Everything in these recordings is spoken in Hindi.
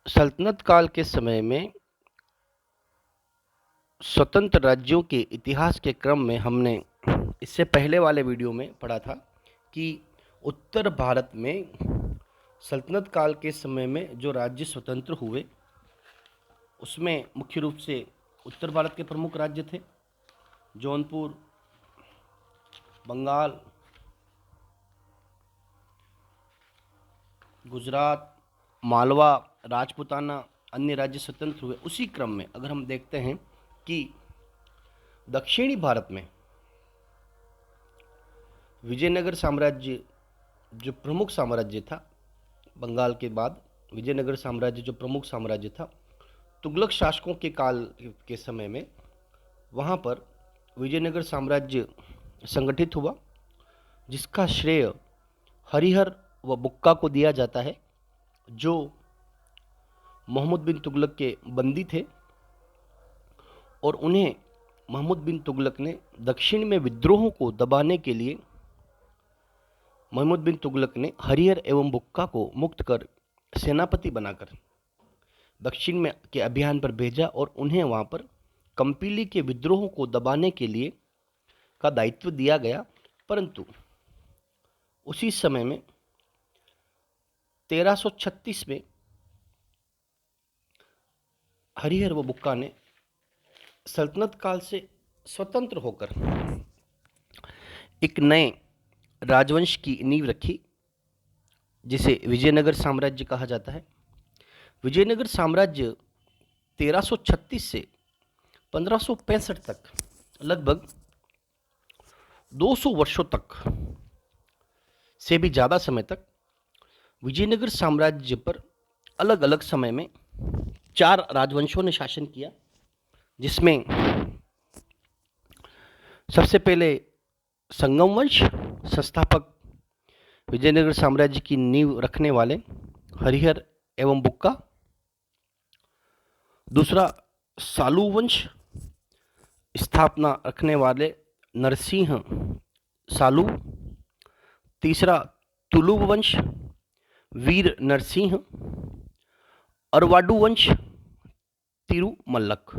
सल्तनत काल के समय में स्वतंत्र राज्यों के इतिहास के क्रम में हमने इससे पहले वाले वीडियो में पढ़ा था कि उत्तर भारत में सल्तनत काल के समय में जो राज्य स्वतंत्र हुए उसमें मुख्य रूप से उत्तर भारत के प्रमुख राज्य थे जौनपुर, बंगाल, गुजरात, मालवा, राजपूताना, अन्य राज्य स्वतंत्र हुए। उसी क्रम में अगर हम देखते हैं कि दक्षिणी भारत में विजयनगर साम्राज्य जो प्रमुख साम्राज्य था, बंगाल के बाद विजयनगर साम्राज्य जो प्रमुख साम्राज्य था, तुगलक शासकों के काल के समय में वहाँ पर विजयनगर साम्राज्य संगठित हुआ, जिसका श्रेय हरिहर व बुक्का को दिया जाता है, जो मोहम्मद बिन तुगलक के बंदी थे और उन्हें मोहम्मद बिन तुगलक ने दक्षिण में विद्रोहों को दबाने के लिए मोहम्मद बिन तुगलक ने हरिहर एवं बुक्का को मुक्त कर सेनापति बनाकर दक्षिण में के अभियान पर भेजा और उन्हें वहां पर कंपीली के विद्रोहों को दबाने के लिए का दायित्व दिया गया। परंतु उसी समय में 1336 में हरिहर व बुक्का ने सल्तनत काल से स्वतंत्र होकर एक नए राजवंश की नींव रखी, जिसे विजयनगर साम्राज्य कहा जाता है। विजयनगर साम्राज्य 1336 से 1565 तक लगभग 200 वर्षों तक से भी ज़्यादा समय तक विजयनगर साम्राज्य पर अलग अलग समय में 4 राजवंशों ने शासन किया, जिसमें सबसे पहले संगम वंश, संस्थापक विजयनगर साम्राज्य की नींव रखने वाले हरिहर एवं बुक्का। दूसरा सालू वंश, स्थापना रखने वाले नरसिंह सालू। तीसरा तुलुव वंश, वीर नरसिंह। अरवाडू वंश, तिरुमल्लक।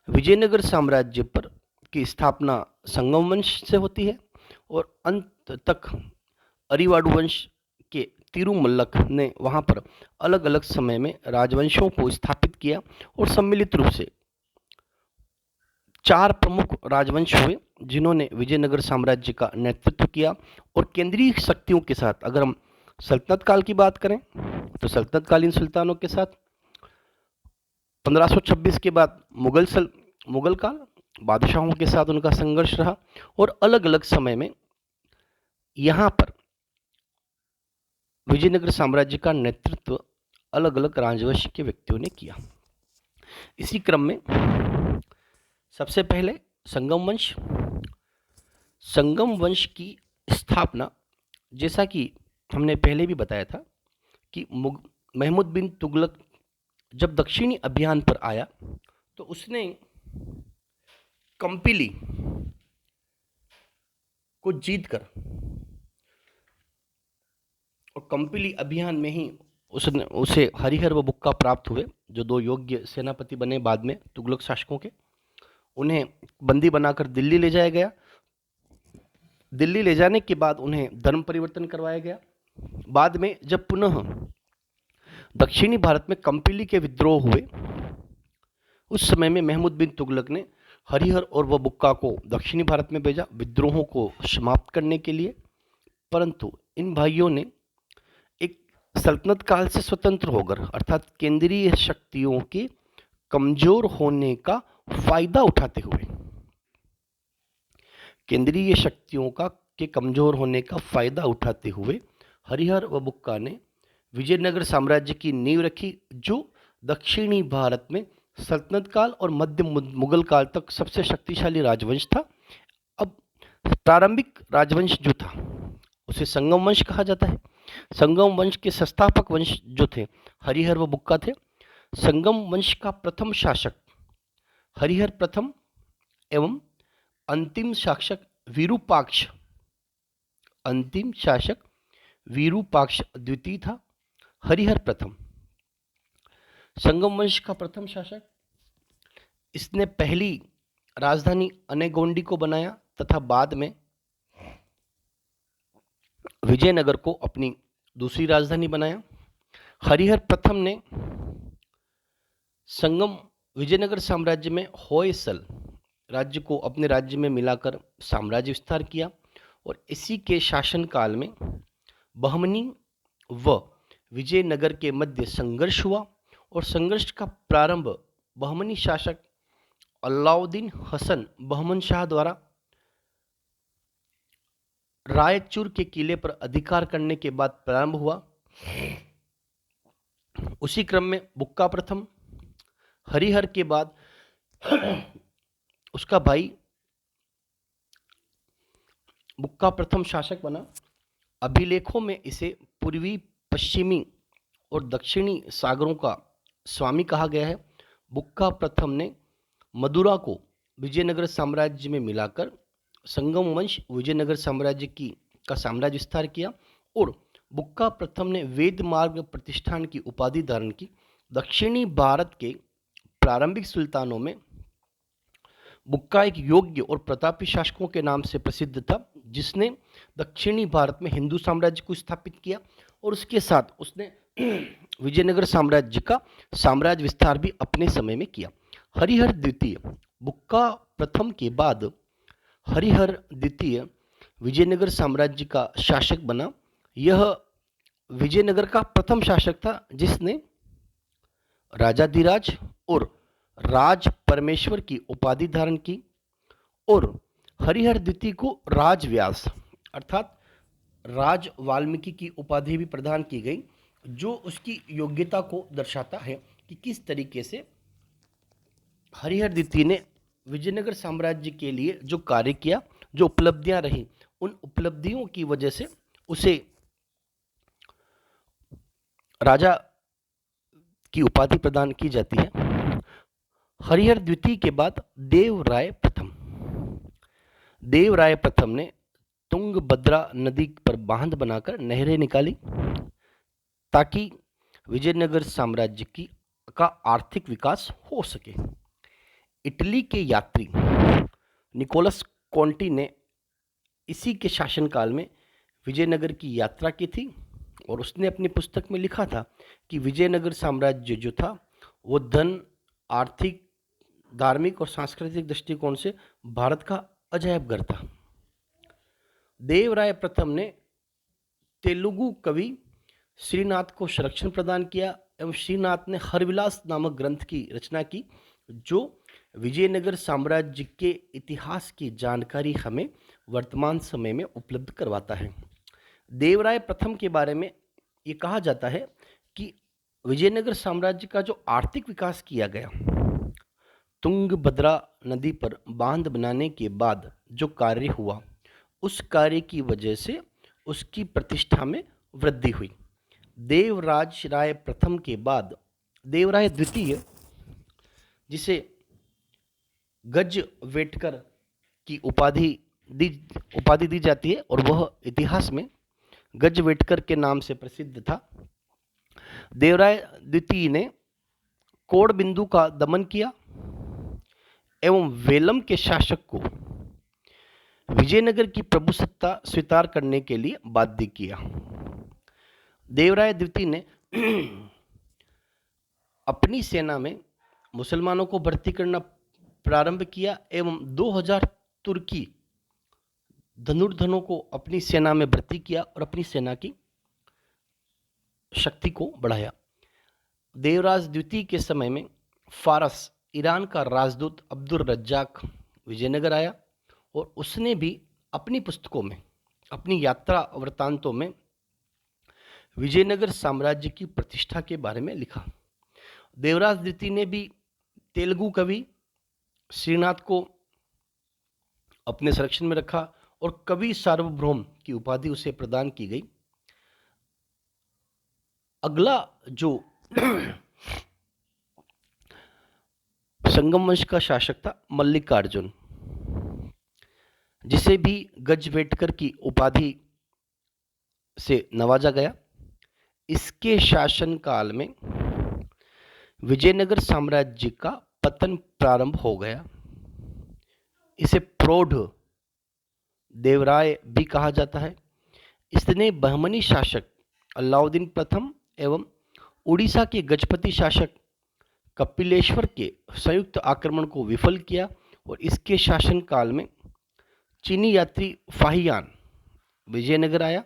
विजयनगर साम्राज्य पर की स्थापना संगम वंश से होती है और अंत तक अरिवाडू वंश के तिरुमल्लक ने वहाँ पर अलग अलग समय में राजवंशों को स्थापित किया और सम्मिलित रूप से 4 प्रमुख राजवंश हुए, जिन्होंने विजयनगर साम्राज्य का नेतृत्व किया। और केंद्रीय शक्तियों के साथ अगर हम सल्तनत काल की बात करें तो सल्तनतकालीन सुल्तानों के साथ 1526 के बाद मुगल काल बादशाहों के साथ उनका संघर्ष रहा और अलग अलग समय में यहाँ पर विजयनगर साम्राज्य का नेतृत्व अलग अलग राजवंश के व्यक्तियों ने किया। इसी क्रम में सबसे पहले संगम वंश की स्थापना, जैसा कि हमने पहले भी बताया था कि महमूद बिन तुगलक जब दक्षिणी अभियान पर आया तो उसने कंपिली को जीतकर और कंपिली अभियान में ही उसे हरिहर व बुक्का प्राप्त हुए, जो 2 योग्य सेनापति बने बाद में तुगलक शासकों के। उन्हें बंदी बनाकर दिल्ली ले जाया गया। दिल्ली ले जाने के बाद उन्हें धर्म परिवर्तन करवाया गया। बाद में जब पुनः दक्षिणी भारत में कंपिली के विद्रोह हुए, उस समय में महमूद बिन तुगलक ने हरिहर और व बुक्का को दक्षिणी भारत में भेजा विद्रोहों को समाप्त करने के लिए। परंतु इन भाइयों ने एक सल्तनत काल से स्वतंत्र होकर, अर्थात केंद्रीय शक्तियों के कमजोर होने का फायदा उठाते हुए, केंद्रीय शक्तियों के कमजोर होने का फायदा उठाते हुए हरिहर व बुक्का ने विजयनगर साम्राज्य की नींव रखी, जो दक्षिणी भारत में सल्तनत काल और मध्य मुगल काल तक सबसे शक्तिशाली राजवंश था। अब प्रारंभिक राजवंश जो था उसे संगम वंश कहा जाता है। संगम वंश के संस्थापक वंश जो थे हरिहर व बुक्का थे। संगम वंश का प्रथम शासक हरिहर प्रथम एवं अंतिम शासक विरूपाक्ष द्वितीय था। हरिहर प्रथम संगम वंश का प्रथम शासक। इसने पहली राजधानी अनेगोंडी को बनाया तथा बाद में विजयनगर को अपनी दूसरी राजधानी बनाया। हरिहर प्रथम ने संगम विजयनगर साम्राज्य में होयसल राज्य को अपने राज्य में मिलाकर साम्राज्य विस्तार किया और इसी के शासनकाल में बहमनी व विजयनगर के मध्य संघर्ष हुआ और संघर्ष का प्रारंभ बहमनी शासक अलाउद्दीन हसन बहमन शाह द्वारा रायचूर के किले पर अधिकार करने के बाद प्रारंभ हुआ। उसी क्रम में बुक्का प्रथम हरिहर के बाद उसका भाई बुक्का प्रथम शासक बना। अभिलेखों में इसे पूर्वी पश्चिमी और दक्षिणी सागरों का स्वामी कहा गया है। बुक्का प्रथम ने मदुरा को विजयनगर साम्राज्य में मिलाकर संगम वंश विजयनगर साम्राज्य का साम्राज्य विस्तार किया और बुक्का प्रथम ने वेद मार्ग प्रतिष्ठान की उपाधि धारण की। दक्षिणी भारत के प्रारंभिक सुल्तानों में बुक्का एक योग्य और प्रतापी शासकों के नाम से प्रसिद्ध था, जिसने दक्षिणी भारत में हिंदू साम्राज्य को स्थापित किया और उसके साथ उसने विजयनगर साम्राज्य का साम्राज्य विस्तार भी अपने समय में किया। हरिहर द्वितीय बुक्का प्रथम के बाद हरिहर द्वितीय विजयनगर साम्राज्य का शासक बना। यह विजयनगर का प्रथम शासक था जिसने राजाधिराज और राज परमेश्वर की उपाधि धारण की और हरिहर द्वितीय को राजव्यास अर्थात राज वाल्मीकि की उपाधि भी प्रदान की गई, जो उसकी योग्यता को दर्शाता है कि किस तरीके से हरिहर द्वितीय ने विजयनगर साम्राज्य के लिए जो कार्य किया, जो उपलब्धियां रही, उन उपलब्धियों की वजह से उसे राजा की उपाधि प्रदान की जाती है। हरिहर द्वितीय के बाद देवराय प्रथम ने तुंगभद्रा नदी पर बांध बनाकर नहरें निकाली ताकि विजयनगर साम्राज्य का आर्थिक विकास हो सके। इटली के यात्री निकोलस कॉन्टी ने इसी के शासनकाल में विजयनगर की यात्रा की थी और उसने अपनी पुस्तक में लिखा था कि विजयनगर साम्राज्य जो था वो धन, आर्थिक, धार्मिक और सांस्कृतिक दृष्टिकोण से भारत का अजायब घर था। देवराय प्रथम ने तेलुगु कवि श्रीनाथ को संरक्षण प्रदान किया एवं श्रीनाथ ने हरविलास नामक ग्रंथ की रचना की, जो विजयनगर साम्राज्य के इतिहास की जानकारी हमें वर्तमान समय में उपलब्ध करवाता है। देवराय प्रथम के बारे में ये कहा जाता है कि विजयनगर साम्राज्य का जो आर्थिक विकास किया गया, तुंगभद्रा नदी पर बांध बनाने के बाद जो कार्य हुआ, उस कार्य की वजह से उसकी प्रतिष्ठा में वृद्धि हुई। देवराज राय प्रथम के बाद देवराय द्वितीय, जिसे गजवेटकर की उपाधि दी जाती है और वह इतिहास में गजवेटकर के नाम से प्रसिद्ध था। देवराय द्वितीय ने कोड़बिंदु का दमन किया एवं वेलम के शासक को विजयनगर की प्रभुसत्ता स्वीकार करने के लिए बाध्य किया। देवराय द्वितीय ने अपनी सेना में मुसलमानों को भर्ती करना प्रारंभ किया एवं 2000 तुर्की धनुर्धनों को अपनी सेना में भर्ती किया और अपनी सेना की शक्ति को बढ़ाया। देवराज द्वितीय के समय में फारस ईरान का राजदूत अब्दुल रज्जाक विजयनगर आया और उसने भी अपनी पुस्तकों में, अपनी यात्रा वृत्तांतों में विजयनगर साम्राज्य की प्रतिष्ठा के बारे में लिखा। देवराज द्वितीय ने भी तेलुगु कवि श्रीनाथ को अपने संरक्षण में रखा और कवि सार्वभौम की उपाधि उसे प्रदान की गई। अगला जो संगम वंश का शासक था मल्लिकार्जुन, जिसे भी गजवेटकर की उपाधि से नवाजा गया। इसके शासन काल में विजयनगर साम्राज्य का पतन प्रारंभ हो गया। इसे प्रौढ़ देवराय भी कहा जाता है। इसने बहमनी शासक अलाउद्दीन प्रथम एवं उड़ीसा के गजपति शासक कपिलेश्वर के संयुक्त आक्रमण को विफल किया और इसके शासनकाल में चीनी यात्री फाहियान विजयनगर आया।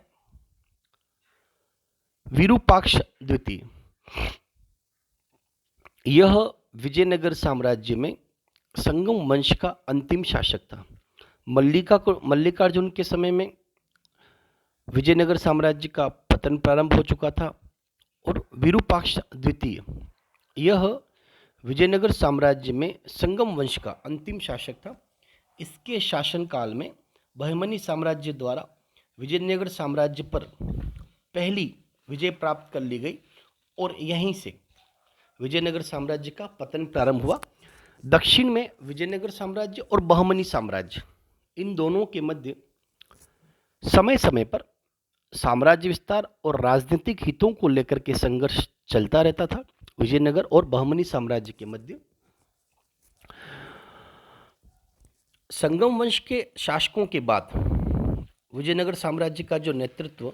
विरूपाक्ष द्वितीय यह विजयनगर साम्राज्य में संगम वंश का अंतिम शासक था। मल्लिकार्जुन के समय में विजयनगर साम्राज्य का पतन प्रारंभ हो चुका था और विरूपाक्ष द्वितीय यह विजयनगर साम्राज्य में संगम वंश का अंतिम शासक था। इसके शासनकाल में बहमनी साम्राज्य द्वारा विजयनगर साम्राज्य पर पहली विजय प्राप्त कर ली गई और यहीं से विजयनगर साम्राज्य का पतन प्रारंभ हुआ। दक्षिण में विजयनगर साम्राज्य और बहमनी साम्राज्य इन दोनों के मध्य समय समय पर साम्राज्य विस्तार और राजनीतिक हितों को लेकर के संघर्ष चलता रहता था। विजयनगर और बहमनी साम्राज्य के मध्य संगम वंश के शासकों के बाद विजयनगर साम्राज्य का जो नेतृत्व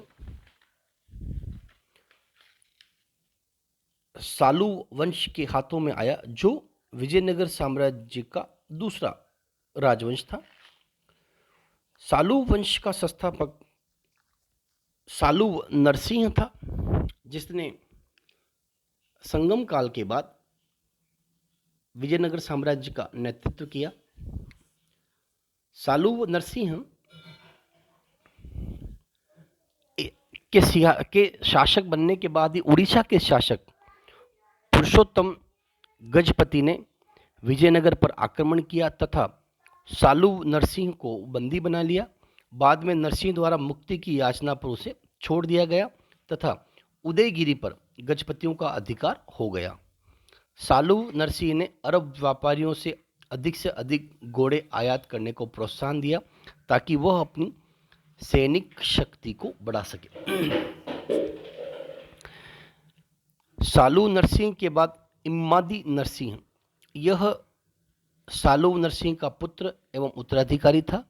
सालू वंश के हाथों में आया, जो विजयनगर साम्राज्य का दूसरा राजवंश था। सालू वंश का संस्थापक सालू नरसिंह था, जिसने संगम काल के बाद विजयनगर साम्राज्य का नेतृत्व किया। सालू नरसिंह के शासक बनने के बाद ही उड़ीसा के शासक पुरुषोत्तम गजपति ने विजयनगर पर आक्रमण किया तथा सालू नरसिंह को बंदी बना लिया। बाद में नरसिंह द्वारा मुक्ति की याचना पर उसे छोड़ दिया गया तथा उदयगिरी पर गजपतियों का अधिकार हो गया। सालू नरसिंह ने अरब व्यापारियों से अधिक घोड़े आयात करने को प्रोत्साहन दिया ताकि वह अपनी सैनिक शक्ति को बढ़ा सके। सालू नरसिंह के बाद इम्मादी नरसिंह, यह सालू नरसिंह का पुत्र एवं उत्तराधिकारी था।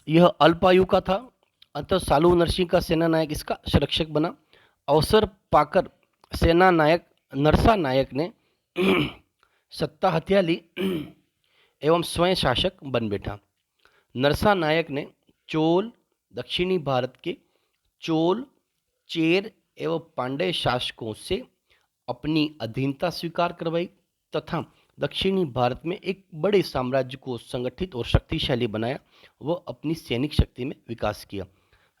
यह अल्पायु का था, अतः सालू नरसिंह का सेना नायक इसका संरक्षक बना। अवसर पाकर सेना नायक नरसा नायक ने सत्ता हथिया ली एवं स्वयं शासक बन बैठा। नरसा नायक ने चोल, दक्षिणी भारत के चोल, चेर एवं पांड्य शासकों से अपनी अधीनता स्वीकार करवाई तथा दक्षिणी भारत में एक बड़े साम्राज्य को संगठित और शक्तिशाली बनाया। वह अपनी सैनिक शक्ति में विकास किया।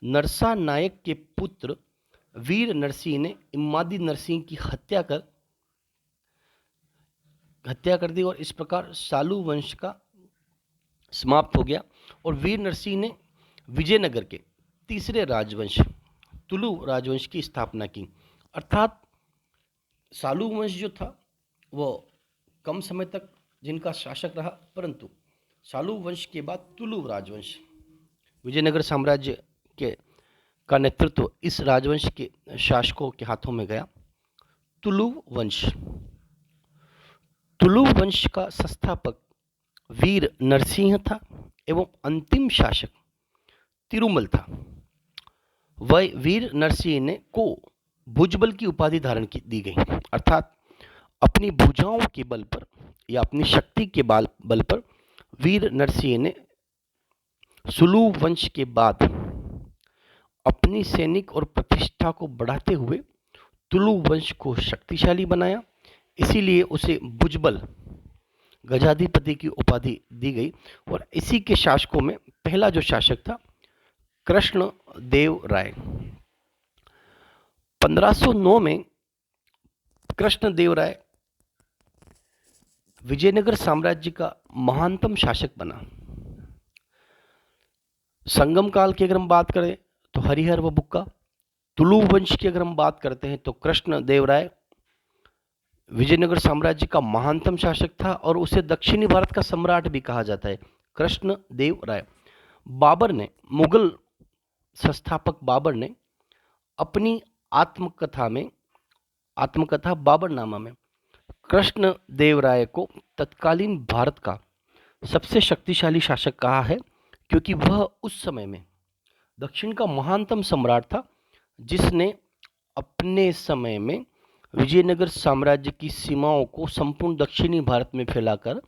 नरसा नायक के पुत्र वीर नरसिंह ने इम्मादी नरसिंह की हत्या कर दी और इस प्रकार सालू वंश का समाप्त हो गया और वीर नरसिंह ने विजयनगर के तीसरे राजवंश तुलु राजवंश की स्थापना की। अर्थात सालू वंश जो था वह कम समय तक जिनका शासक रहा, परंतु सालू वंश के बाद तुलु राजवंश विजयनगर साम्राज्य का नेतृत्व इस राजवंश के शासकों के हाथों में गया। तुलु वंश का संस्थापक वीर नरसिंह था एवं अंतिम शासक तिरुमल था। वह वीर नरसिंह ने को भुजबल की उपाधि धारण दी गई, अर्थात अपनी भुजाओं के बल पर या अपनी शक्ति के बल पर वीर नरसिंह ने सुलू वंश के बाद अपनी सैनिक और प्रतिष्ठा को बढ़ाते हुए तुलु वंश को शक्तिशाली बनाया। इसीलिए उसे भुजबल गजाधिपति की उपाधि दी गई और इसी के शासकों में पहला जो शासक था कृष्ण देव राय। 1509 में कृष्ण देव राय विजयनगर साम्राज्य का महानतम शासक बना। संगम काल की अगर हम बात करें तो हरिहर व बुक्का। तुलु वंश की अगर हम बात करते हैं तो कृष्ण देव राय विजयनगर साम्राज्य का महानतम शासक था और उसे दक्षिणी भारत का सम्राट भी कहा जाता है, कृष्ण देव राय। मुगल संस्थापक बाबर ने अपनी आत्मकथा बाबरनामा में कृष्ण देव राय को तत्कालीन भारत का सबसे शक्तिशाली शासक कहा है, क्योंकि वह उस समय में दक्षिण का महानतम सम्राट था, जिसने अपने समय में विजयनगर साम्राज्य की सीमाओं को संपूर्ण दक्षिणी भारत में फैलाकर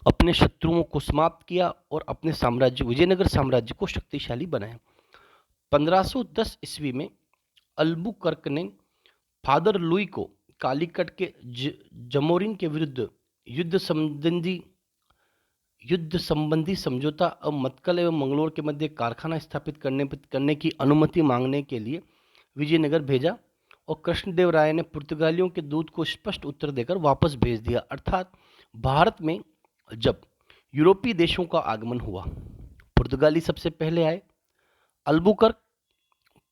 अपने शत्रुओं को समाप्त किया और अपने साम्राज्य विजयनगर साम्राज्य को शक्तिशाली बनाया। 1510 ईस्वी में अल्बुकर्क ने फादर लुई को कालीकट के जमोरिन के विरुद्ध युद्ध संबंधी समझौता और मतकल एवं मंगलोर के मध्य कारखाना स्थापित करने की अनुमति मांगने के लिए विजयनगर भेजा, और कृष्णदेव राय ने पुर्तगालियों के दूत को स्पष्ट उत्तर देकर वापस भेज दिया। अर्थात भारत में जब यूरोपीय देशों का आगमन हुआ, पुर्तगाली सबसे पहले आए। अल्बुकर्क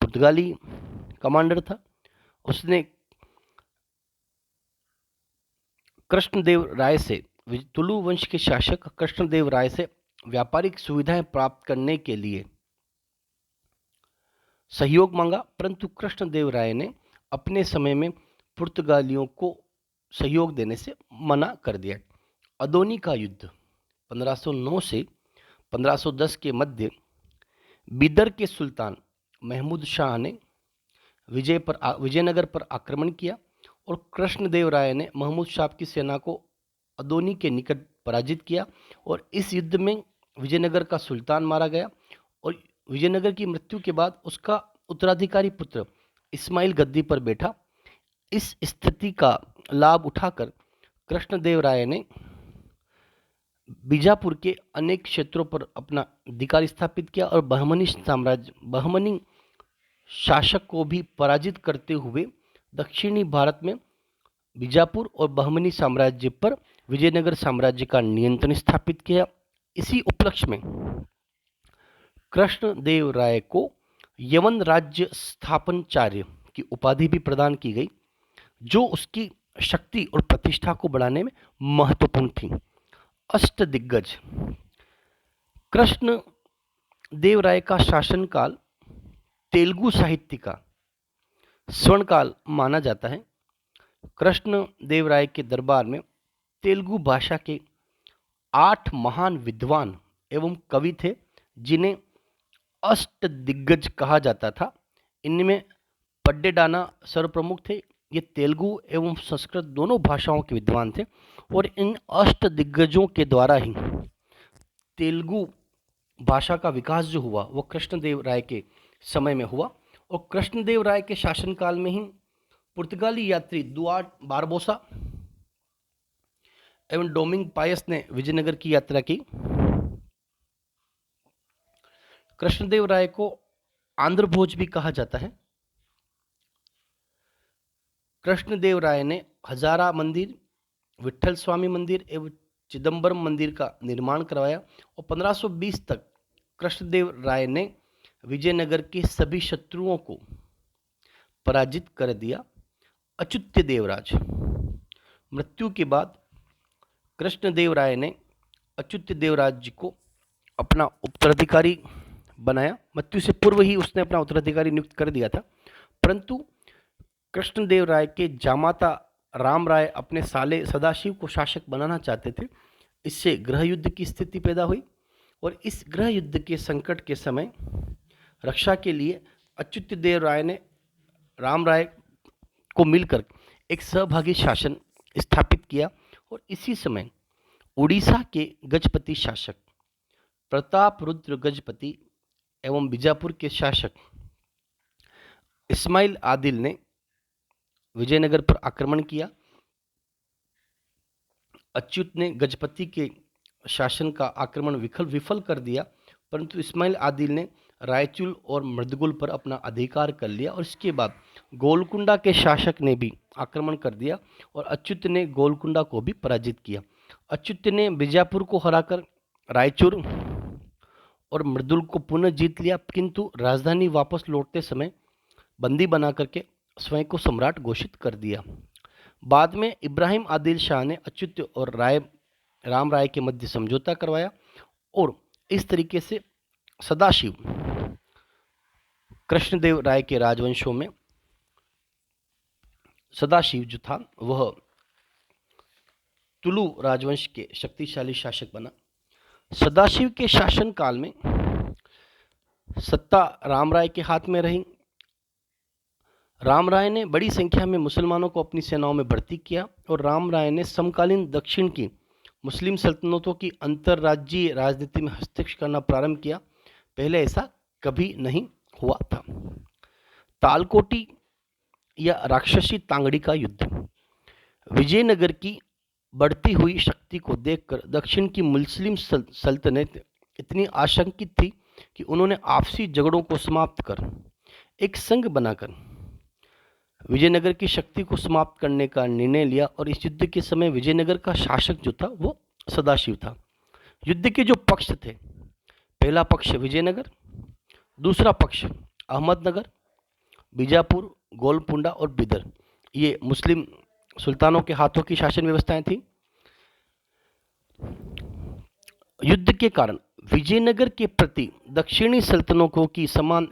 पुर्तगाली कमांडर था। उसने कृष्णदेव राय से तुलु वंश के शासक कृष्णदेव राय से व्यापारिक सुविधाएं प्राप्त करने के लिए सहयोग मांगा, परंतु कृष्णदेव राय ने अपने समय में पुर्तगालियों को सहयोग देने से मना कर दिया। अदोनी का युद्ध 1509 से 1510 के मध्य बिदर के सुल्तान महमूद शाह ने विजयनगर पर आक्रमण किया और कृष्णदेव राय ने महमूद शाह की सेना को अदोनी के निकट पराजित किया, और इस युद्ध में विजयनगर का सुल्तान मारा गया और विजयनगर की मृत्यु के बाद उसका उत्तराधिकारी पुत्र इस्माइल गद्दी पर बैठा। इस स्थिति का लाभ उठाकर कृष्णदेव राय ने बीजापुर के अनेक क्षेत्रों पर अपना अधिकार स्थापित किया और बहमनी शासक को भी पराजित करते हुए दक्षिणी भारत में बीजापुर और बहमनी साम्राज्य पर विजयनगर साम्राज्य का नियंत्रण स्थापित किया। इसी उपलक्ष्य में कृष्णदेव राय को यवन राज्य स्थापनाचार्य की उपाधि भी प्रदान की गई, जो उसकी शक्ति और प्रतिष्ठा को बढ़ाने में महत्वपूर्ण थी। अष्टदिग्गज कृष्ण देव राय का शासनकाल तेलुगु साहित्य का स्वर्णकाल माना जाता है। कृष्ण देव राय के दरबार में तेलुगु भाषा के 8 महान विद्वान एवं कवि थे, जिन्हें अष्टदिग्गज कहा जाता था। इनमें पड्डेडाना सर्वप्रमुख थे। ये तेलुगु एवं संस्कृत दोनों भाषाओं के विद्वान थे और इन अष्टदिग्गजों के द्वारा ही तेलुगु भाषा का विकास जो हुआ वो कृष्णदेव राय के समय में हुआ, और कृष्णदेव राय के शासनकाल में ही पुर्तगाली यात्री दुआर्टे बारबोसा एवं डोमिंग पायस ने विजयनगर की यात्रा की। कृष्णदेव राय को आंध्र भोज भी कहा जाता है। कृष्णदेव राय ने हजारा मंदिर, विट्ठल स्वामी मंदिर एवं चिदम्बरम मंदिर का निर्माण करवाया और 1520 तक कृष्णदेव राय ने विजयनगर के सभी शत्रुओं को पराजित कर दिया। अच्युत देवराज मृत्यु के बाद कृष्णदेव राय ने अच्युत देवराज जी को अपना उत्तराधिकारी बनाया। मृत्यु से पूर्व ही उसने अपना उत्तराधिकारी नियुक्त कर दिया था, परंतु कृष्णदेव राय के जामाता राम राय अपने साले सदाशिव को शासक बनाना चाहते थे। इससे गृह युद्ध की स्थिति पैदा हुई और इस गृह युद्ध के संकट के समय रक्षा के लिए अच्युत देव राय ने राम राय को मिलकर एक सहभागी शासन स्थापित किया और इसी समय उड़ीसा के गजपति शासक प्रताप रुद्र गजपति एवं बीजापुर के शासक इस्माइल आदिल ने विजयनगर पर आक्रमण किया। अच्युत ने गजपति के शासन का आक्रमण विफल कर दिया, परंतु इस्माइल आदिल ने रायचूर और मृदगुल पर अपना अधिकार कर लिया और इसके बाद गोलकुंडा के शासक ने भी आक्रमण कर दिया और अच्युत ने गोलकुंडा को भी पराजित किया। अच्युत ने बीजापुर को हराकर रायचूर और मृदुल को पुनः जीत लिया, किंतु राजधानी वापस लौटते समय बंदी बना करके स्वयं को सम्राट घोषित कर दिया। बाद में इब्राहिम आदिल शाह ने अच्युत और राम राय के मध्य समझौता करवाया और इस तरीके से सदाशिव कृष्णदेव राय के राजवंशों में सदाशिव जो था वह तुलु राजवंश के शक्तिशाली शासक बना। सदाशिव के शासन काल में सत्ता राम राय के हाथ में रही। राम राय ने बड़ी संख्या में मुसलमानों को अपनी सेनाओं में भर्ती किया और राम राय ने समकालीन दक्षिण की मुस्लिम सल्तनतों की अंतर्राज्यीय राजनीति में हस्तक्षेप करना प्रारंभ किया। पहले ऐसा कभी नहीं हुआ था। तालकोटी या राक्षसी तांगड़ी का युद्ध। विजयनगर की बढ़ती हुई शक्ति को देखकर दक्षिण की मुस्लिम सल्तनत इतनी आशंकित थी कि उन्होंने आपसी झगड़ों को समाप्त कर एक संघ बनाकर विजयनगर की शक्ति को समाप्त करने का निर्णय लिया। और इस युद्ध के समय विजयनगर का शासक जो था वो सदाशिव था। युद्ध के जो पक्ष थे, पहला पक्ष विजयनगर, दूसरा पक्ष अहमदनगर, बीजापुर, गोलकुंडा और बिदर, ये मुस्लिम सुल्तानों के हाथों की शासन व्यवस्थाएं थी। युद्ध के कारण विजयनगर के प्रति दक्षिणी सल्तनतों की समान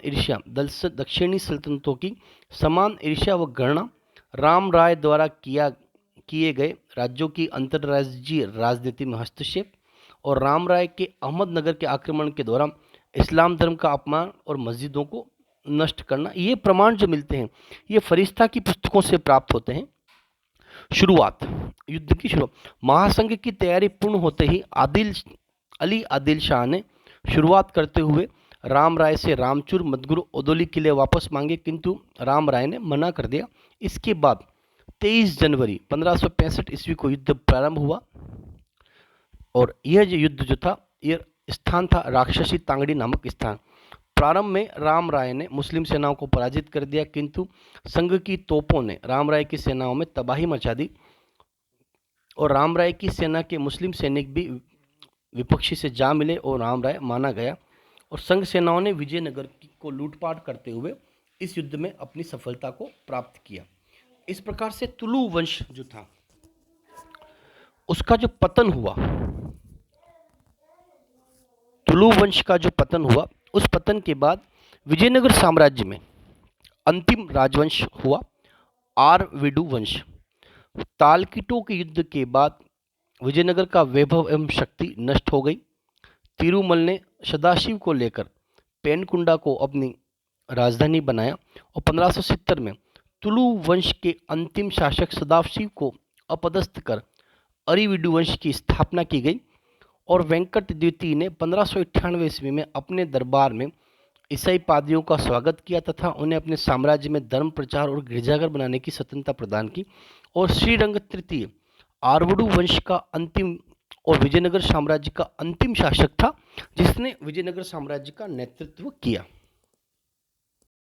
ईर्ष्या व घृणा, राम राय द्वारा किए गए राज्यों की अंतर्राज्यीय राजनीति में हस्तक्षेप और राम राय के अहमदनगर के आक्रमण के दौरान इस्लाम धर्म का अपमान और मस्जिदों को नष्ट करना, ये प्रमाण जो मिलते हैं ये फरिश्ता की पुस्तकों से प्राप्त होते हैं। युद्ध की शुरुआत। महासंघ की तैयारी पूर्ण होते ही अली आदिल शाह ने शुरुआत करते हुए राम राय से रामचूर, मदगुरु, ओदोली किले वापस मांगे, किंतु राम राय ने मना कर दिया। इसके बाद 23 जनवरी 1565 ईस्वी को युद्ध प्रारंभ हुआ और यह जो युद्ध जो था यह स्थान था राक्षसी तांगड़ी नामक स्थान। प्रारंभ में राम राय ने मुस्लिम सेनाओं को पराजित कर दिया, किंतु संघ की तोपों ने राम राय की सेनाओं में तबाही मचा दी और राम राय की सेना के मुस्लिम सैनिक भी विपक्षी से जा मिले और राम राय माना गया और संघ सेनाओं ने विजयनगर को लूटपाट करते हुए इस युद्ध में अपनी सफलता को प्राप्त किया। इस प्रकार से तुलु वंश जो था उसका जो पतन हुआ, तुलु वंश का जो पतन हुआ, उस पतन के बाद विजयनगर साम्राज्य में अंतिम राजवंश हुआ आरविडु वंश। तालकिटों के युद्ध के बाद विजयनगर का वैभव एवं शक्ति नष्ट हो गई। तिरुमल ने सदाशिव को लेकर पेनकुंडा को अपनी राजधानी बनाया और 1570 में तुलु वंश के अंतिम शासक सदाशिव को अपदस्थ कर अरिविडु वंश की स्थापना की गई और वेंकट द्वितीय ने 1598 ईस्वी में अपने दरबार में ईसाई पादरियों का स्वागत किया तथा उन्हें अपने साम्राज्य में धर्म प्रचार और गिरजाघर बनाने की स्वतंत्रता प्रदान की। और श्रीरंग तृतीय आरवडु वंश का अंतिम और विजयनगर साम्राज्य का अंतिम शासक था जिसने विजयनगर साम्राज्य का नेतृत्व किया।